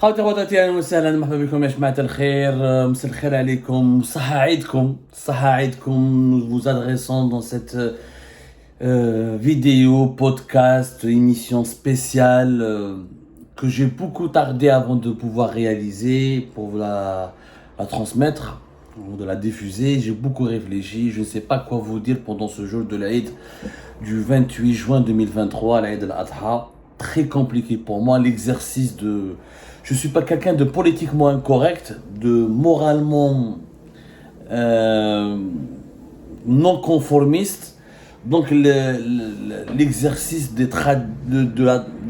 خواتي خواتاتي اهلا وسهلا مرحبا بكم يا جماعه الخير مساء الخير عليكم صحة عيدكم صحة عيدكم. Nous vous adressons dans cette vidéo, podcast, émission spéciale que j'ai beaucoup tardé avant de pouvoir réaliser pour la transmettre, de la diffuser. J'ai beaucoup réfléchi, je ne sais pas quoi vous dire pendant ce jour de l'Aïd du 28 juin 2023, l'Aïd al-Adha. Très compliqué pour moi, l'exercice de... Je ne suis pas quelqu'un de politiquement incorrect, de moralement non conformiste. Donc l'exercice de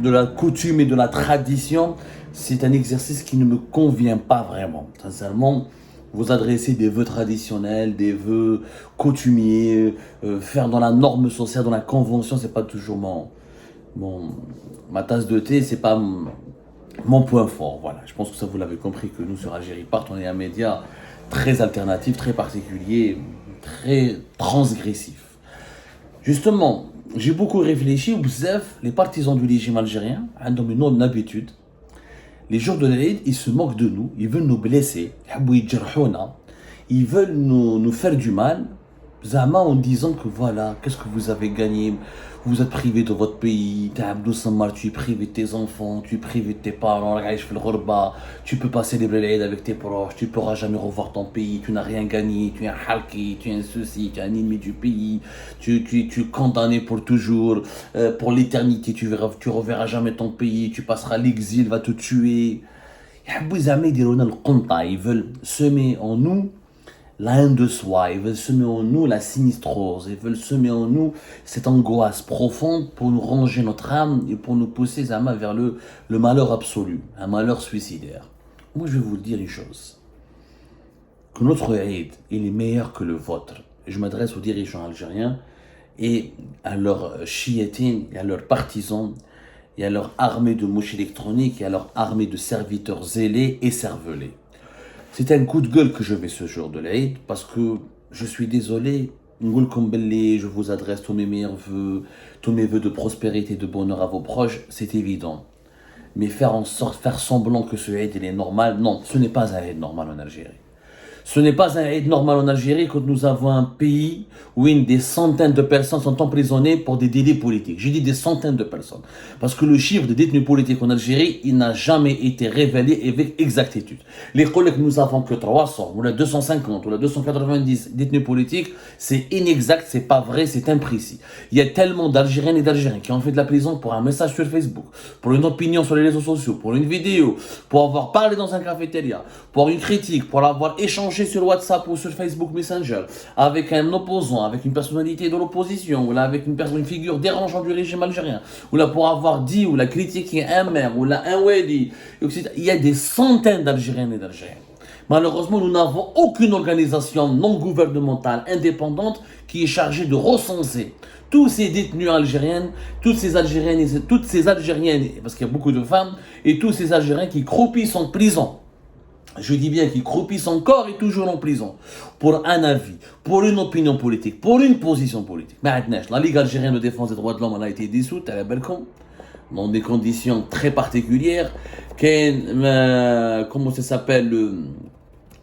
la coutume et de la tradition, c'est un exercice qui ne me convient pas vraiment. Sincèrement, vous adresser des vœux traditionnels, des vœux coutumiers, faire dans la norme sociale, dans la convention, c'est pas toujours ma tasse de thé, c'est pas mon point fort. Voilà, je pense que ça vous l'avez compris que nous sur Algérie Part, on est un média très alternatif, très particulier, très transgressif. Justement, j'ai beaucoup réfléchi. Les partisans du régime algérien ont une habitude. Les jours de l'Aïd, ils se moquent de nous, ils veulent nous blesser, ils veulent nous faire du mal, en disant que voilà, qu'est-ce que vous avez gagné, vous êtes privé de votre pays, tu es privé de tes enfants, tu es privé de tes parents, tu peux pas célébrer l'Aïd avec tes proches, tu pourras jamais revoir ton pays, tu n'as rien gagné, tu es un halki, tu es un ceci, tu es un ennemi du pays, tu es condamné pour toujours, pour l'éternité, tu reverras jamais ton pays, tu passeras l'exil, va te tuer. Ils veulent semer en nous la haine de soi, ils veulent semer en nous la sinistrose, ils veulent semer en nous cette angoisse profonde pour nous ranger notre âme et pour nous pousser vers le malheur absolu, un malheur suicidaire. Moi je vais vous dire une chose, que notre Eid, il est meilleur que le vôtre. Je m'adresse aux dirigeants algériens et à leurs chiétines et à leurs partisans et à leur armée de mouches électroniques et à leur armée de serviteurs zélés et cervelés. C'est un coup de gueule que je mets ce jour de l'Aïd parce que je suis désolé. Je vous adresse tous mes meilleurs vœux, tous mes vœux de prospérité, de bonheur à vos proches, c'est évident. Mais faire semblant que ce Aïd il est normal, non, ce n'est pas un Aïd normal en Algérie. Ce n'est pas un Aïd normal en Algérie quand nous avons un pays où des centaines de personnes sont emprisonnées pour des délits politiques. Je dis des centaines de personnes. Parce que le chiffre de détenus politiques en Algérie, il n'a jamais été révélé avec exactitude. Les collègues, nous avons que 300, ou la 250, ou la 290 détenus politiques, c'est inexact, c'est pas vrai, c'est imprécis. Il y a tellement d'Algériennes et d'Algériens qui ont fait de la prison pour un message sur Facebook, pour une opinion sur les réseaux sociaux, pour une vidéo, pour avoir parlé dans un cafétéria, pour une critique, pour avoir échangé sur WhatsApp ou sur Facebook Messenger avec un opposant, avec une personnalité de l'opposition, ou là avec une figure dérangeante du régime algérien, ou là pour avoir dit ou la critiqué un maire, ou là un wadi, etc. Il y a des centaines d'Algériennes et d'Algériens. Malheureusement, nous n'avons aucune organisation non gouvernementale indépendante qui est chargée de recenser tous ces détenus algériennes, toutes ces Algériennes, parce qu'il y a beaucoup de femmes, et tous ces Algériens qui croupissent en prison. Je dis bien qu'ils croupissent encore et toujours en prison pour un avis, pour une opinion politique, pour une position politique. Mais la Ligue algérienne de défense des droits de l'homme a été dissoute à la Belcom dans des conditions très particulières. Comment ça s'appelle,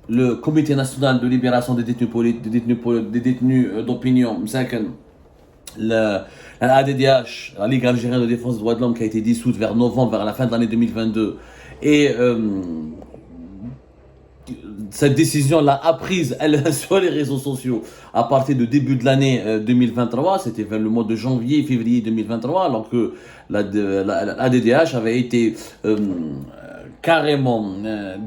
le Comité national de libération des détenus d'opinion, la ADDH, la Ligue algérienne de défense des droits de l'homme, qui a été dissoute vers novembre, vers la fin de l'année 2022, et cette décision l'a apprise sur les réseaux sociaux à partir du début de l'année 2023, c'était vers le mois de janvier, février 2023, alors que la ADDH avait été carrément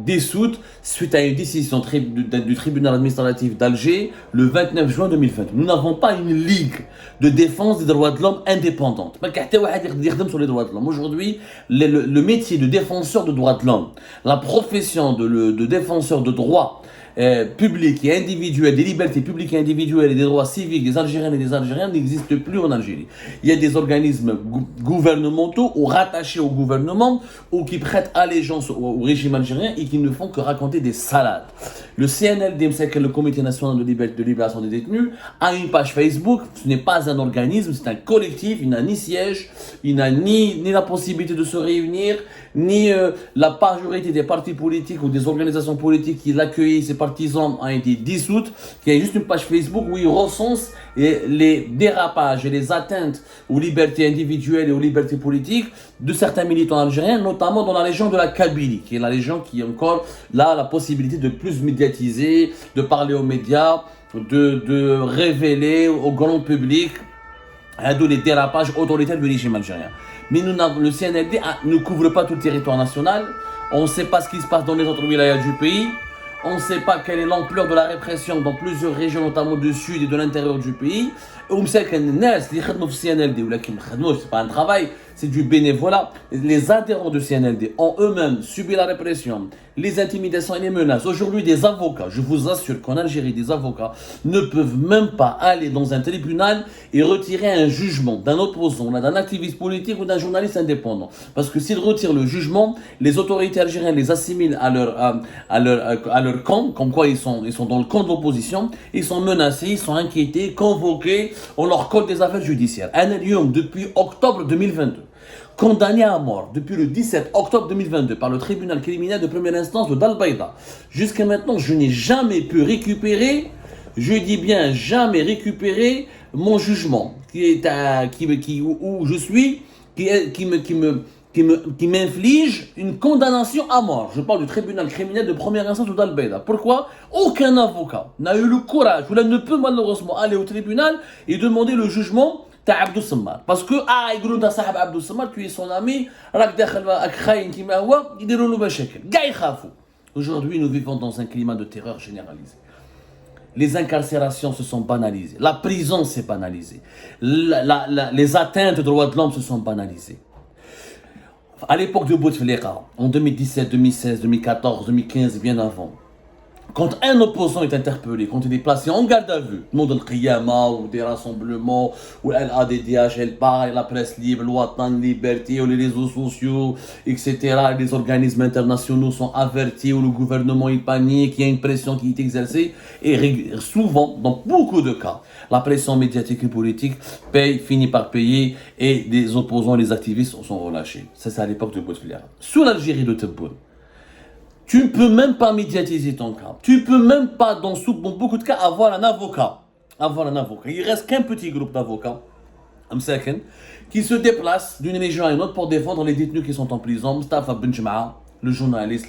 dissoute suite à une décision du tribunal administratif d'Alger le 29 juin 2020. Nous n'avons pas une ligue de défense des droits de l'homme indépendante. Sur les droits de l'homme. Aujourd'hui, le métier de défenseur de droits de l'homme, la profession de défenseur de droits publiques et individuelles, des libertés publiques et individuelles et des droits civiques des Algériennes et des Algériens n'existent plus en Algérie. Il y a des organismes gouvernementaux ou rattachés au gouvernement ou qui prêtent allégeance au régime algérien et qui ne font que raconter des salades. Le CNLD, le Comité national de libération des détenus, a une page Facebook. Ce n'est pas un organisme, c'est un collectif. Il n'a ni siège, il n'a ni la possibilité de se réunir, ni la majorité des partis politiques ou des organisations politiques qui l'accueillent, ses partisans, ont été dissoutes. Il y a juste une page Facebook où il recense les dérapages et les atteintes aux libertés individuelles et aux libertés politiques de certains militants algériens, notamment dans la région de la Kabylie, qui est la région qui a encore là la possibilité de plus médiatiser, de parler aux médias, de révéler au grand public les dérapages autoritaires du régime algérien. Mais le CNLD ne couvre pas tout le territoire national. On ne sait pas ce qui se passe dans les autres wilayas du pays. On ne sait pas quelle est l'ampleur de la répression dans plusieurs régions, notamment du sud et de l'intérieur du pays. C'est pas un travail, c'est du bénévolat. Les adhérents du CNLD ont eux-mêmes subi la répression, les intimidations et les menaces. Aujourd'hui, des avocats, je vous assure qu'en Algérie, des avocats ne peuvent même pas aller dans un tribunal et retirer un jugement d'un opposant, d'un activiste politique ou d'un journaliste indépendant. Parce que s'ils retirent le jugement, les autorités algériennes les assimilent à leur camp, comme quoi ils sont dans le camp de l'opposition, ils sont menacés, ils sont inquiétés, convoqués, on leur colle des affaires judiciaires. Un Lyon, depuis octobre 2022, condamné à mort depuis le 17 octobre 2022 par le tribunal criminel de première instance de Dal-Baïda. Jusqu'à maintenant, je n'ai jamais pu récupérer, je dis bien jamais récupérer mon jugement où je suis, qui m'inflige une condamnation à mort. Je parle du tribunal criminel de première instance de Dal-Baïda. Pourquoi? Aucun avocat n'a eu le courage ou ne peut malheureusement aller au tribunal et demander le jugement Abdou Sammar. Parce que, يقولوا انت صاحب Abdou Sammar, tu es son ami, راك داخل راك خاين كيما هو, يديروا له مشاكل. كاع يخافوا. Aujourd'hui, nous vivons dans un climat de terreur généralisé. Les incarcérations se sont banalisées. La prison s'est banalisée. Les atteintes aux droits de l'homme se sont banalisées. À l'époque de Bouteflika, en 2017, 2016, 2014, 2015 et bien avant, quand un opposant est interpellé, quand il est placé en garde à vue, nom de l'Qiyama ou des rassemblements, ou LADDH, elle parle, la presse libre, l'Ouatan, liberté, ou les réseaux sociaux, etc., les organismes internationaux sont avertis, ou le gouvernement il panique, il y a une pression qui est exercée, et souvent, dans beaucoup de cas, la pression médiatique et politique finit par payer, et les opposants, les activistes sont relâchés. Ça, c'est à l'époque de Bouteflika. Sous l'Algérie de Tebboune, tu ne peux même pas médiatiser ton cas. Tu ne peux même pas, dans beaucoup de cas, avoir un avocat. Il ne reste qu'un petit groupe d'avocats, qui se déplacent d'une région à une autre pour défendre les détenus qui sont en prison. Mustafa Ben Jema'a, le journaliste,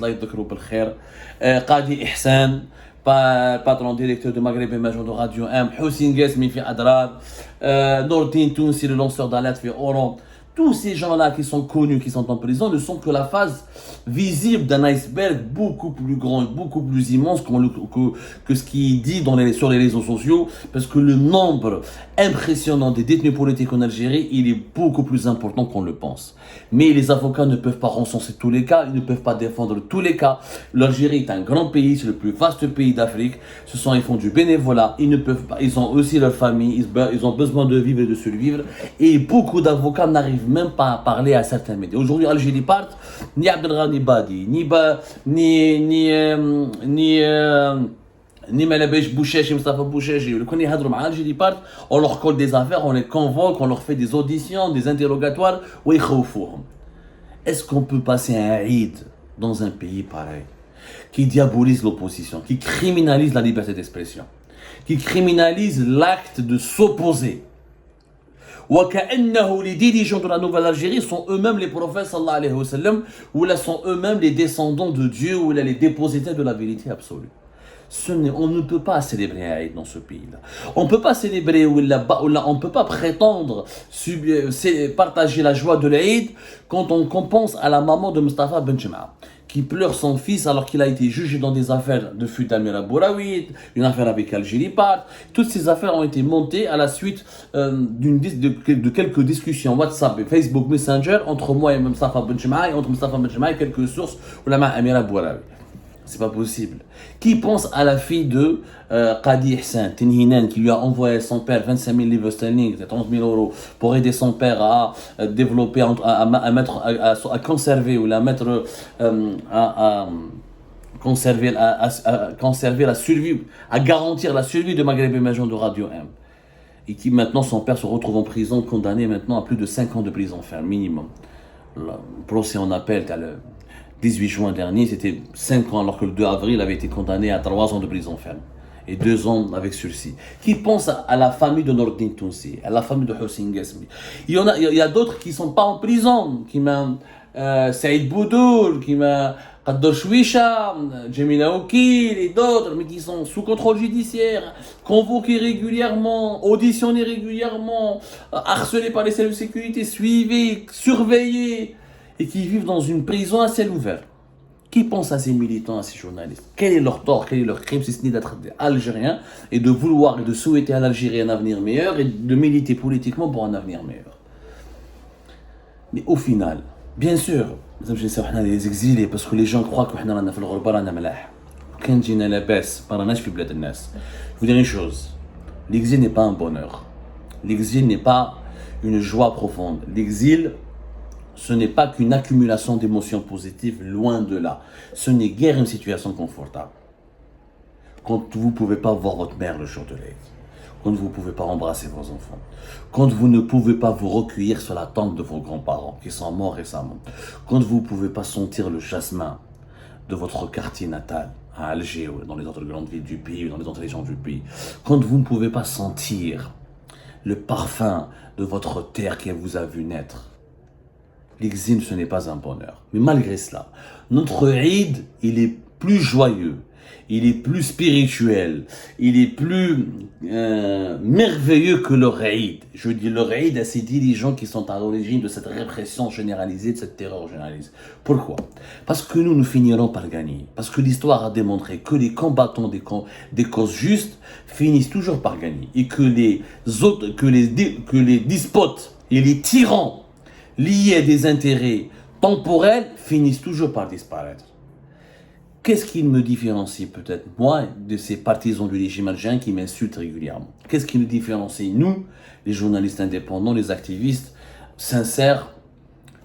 Qadi Ihsan, patron directeur de Maghreb Émergent de Radio M, Houssine Guesmi fi Adrar, Nordin Tounsi, le lanceur d'alerte fi Oran. Tous ces gens-là qui sont connus, qui sont en prison, ne sont que la face visible d'un iceberg beaucoup plus grand, beaucoup plus immense que ce qui est dit sur les réseaux sociaux, parce que le nombre impressionnant des détenus politiques en Algérie, il est beaucoup plus important qu'on le pense. Mais les avocats ne peuvent pas recenser tous les cas, ils ne peuvent pas défendre tous les cas. L'Algérie est un grand pays, c'est le plus vaste pays d'Afrique. Ils font du bénévolat, ils ne peuvent pas, ils ont aussi leur famille, ils ont besoin de vivre et de survivre. Et beaucoup d'avocats n'arrivent même pas à parler à certains médias. Aujourd'hui, Algérie part, ni Abdelghani Badi, ni Malabèche Bouchechi, Mustafa Bouchechi, le connaît Hadroum Algérie part, on leur colle des affaires, on les convoque, on leur fait des auditions, des interrogatoires, est-ce qu'on peut passer un Eid dans un pays pareil, qui diabolise l'opposition, qui criminalise la liberté d'expression, qui criminalise l'acte de s'opposer? Les dirigeants de la nouvelle Algérie sont eux-mêmes les prophètes sallallahu alayhi wa sallam, ou là sont eux-mêmes les descendants de Dieu, ou là les dépositaires de la vérité absolue. On ne peut pas célébrer un Eid dans ce pays-là. On ne peut pas célébrer, on ne peut pas prétendre partager la joie de l'Eid quand on pense à la maman de Mustafa Ben Jema'a, qui pleure son fils alors qu'il a été jugé dans des affaires de fuite d'Amira Bouraoui, une affaire avec Algérie Part. Toutes ces affaires ont été montées à la suite de quelques discussions WhatsApp et Facebook Messenger entre moi et Mustafa Ben Jema'a, et entre Mustafa Ben Jema'a et quelques sources ou la main Amira Bouraoui. C'est pas possible. Qui pense à la fille de Qadi Hussein Tenhinan qui lui a envoyé son père 25 000 livres sterling, 30 000 euros, pour aider son père à développer, à conserver ou à mettre à conserver, conserver la survie, à garantir la survie de Maghreb Émergent de Radio M. Et qui maintenant, son père se retrouve en prison, condamné maintenant à plus de 5 ans de prison ferme, minimum. Le procès en appel, le 18 juin dernier, c'était 5 ans, alors que le 2 avril avait été condamné à 3 ans de prison ferme. Et 2 ans avec sursis. Qui pense à la famille de Nordin Tounsi, à la famille de Hossein Ghasmi. Il y a d'autres qui ne sont pas en prison, qui m'a Saïd Boudoul, qui m'a Qaddar Chouicha, Jemila Oukil et d'autres, mais qui sont sous contrôle judiciaire, convoqués régulièrement, auditionnés régulièrement, harcelés par les services de sécurité, suivis, surveillés, et qui vivent dans une prison à ciel ouvert. Qui pense à ces militants, à ces journalistes? Quel est leur tort, quel est leur crime, si ce n'est d'être algérien et de vouloir et de souhaiter à l'Algérie un avenir meilleur et de militer politiquement pour un avenir meilleur? Mais au final, bien sûr, les exilés, parce que les gens croient que nous في الغربة رانا ملاح. كان جينا لاباس ما راناش في بلاد الناس. Je vous dire une chose, l'exil n'est pas un bonheur. L'exil n'est pas une joie profonde. L'exil, ce n'est pas qu'une accumulation d'émotions positives, loin de là. Ce n'est guère une situation confortable. Quand vous ne pouvez pas voir votre mère le jour de l'Aïd, quand vous ne pouvez pas embrasser vos enfants, quand vous ne pouvez pas vous recueillir sur la tombe de vos grands-parents qui sont morts récemment, quand vous ne pouvez pas sentir le jasmin de votre quartier natal, à Alger ou dans les autres grandes villes du pays ou dans les autres régions du pays, quand vous ne pouvez pas sentir le parfum de votre terre qui vous a vu naître, l'exil, ce n'est pas un bonheur. Mais malgré cela, notre Eid, il est plus joyeux, il est plus spirituel, il est plus merveilleux que le Eid. Je dis le Eid à ces dirigeants qui sont à l'origine de cette répression généralisée, de cette terreur généralisée. Pourquoi? Parce que nous finirons par gagner. Parce que l'histoire a démontré que les combattants des causes justes finissent toujours par gagner. Et que les despotes et les tyrans liés à des intérêts temporels finissent toujours par disparaître. Qu'est-ce qui me différencie peut-être, moi, de ces partisans du régime algérien qui m'insultent régulièrement? Qu'est-ce qui nous différencie, nous, les journalistes indépendants, les activistes sincères,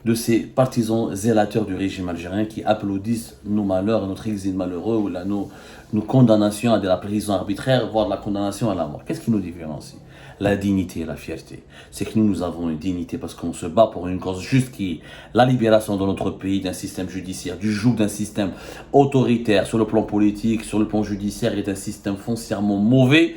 de ces partisans zélateurs du régime algérien qui applaudissent nos malheurs, notre exil malheureux, ou nos condamnations à de la prison arbitraire, voire de la condamnation à la mort? Qu'est-ce qui nous différencie? La dignité et la fierté. C'est que nous avons une dignité parce qu'on se bat pour une cause juste qui est la libération de notre pays d'un système judiciaire, du joug d'un système autoritaire sur le plan politique, sur le plan judiciaire, et d'un système foncièrement mauvais